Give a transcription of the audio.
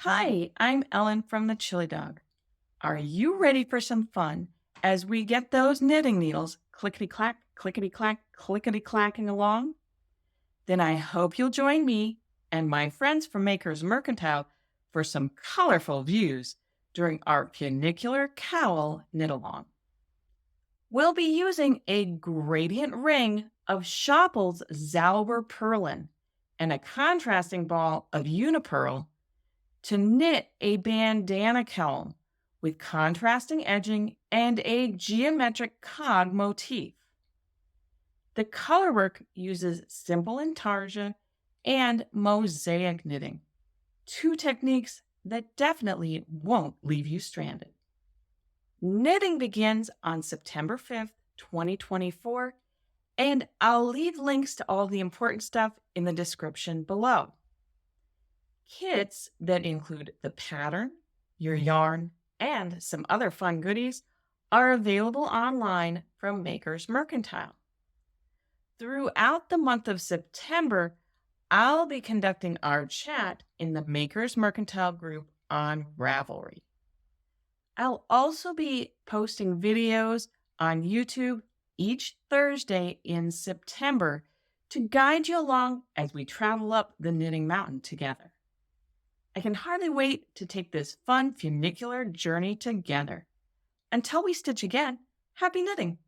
Hi, I'm Ellen from the Chili Dog. Are you ready for some fun as we get those knitting needles clickety clack, clickety clacking along? Then I hope you'll join me and my friends from Makers Mercantile for some colorful views during our Funicular Cowl knit along. We'll be using a gradient ring of Schoppel's Zauberperlen and a contrasting ball of Uniperle to knit a bandana cowl with contrasting edging and a geometric cog motif. The colorwork uses simple intarsia and mosaic knitting, two techniques that definitely won't leave you stranded. Knitting begins on September 5th, 2024, and I'll leave links to all the important stuff in the description below. Kits that include the pattern, your yarn, and some other fun goodies are available online from Makers Mercantile. Throughout the month of September, I'll be conducting our chat in the Makers Mercantile group on Ravelry. I'll also be posting videos on YouTube each Thursday in September to guide you along as we travel up the knitting mountain together. I can hardly wait to take this fun funicular journey together. Until we stitch again, happy knitting!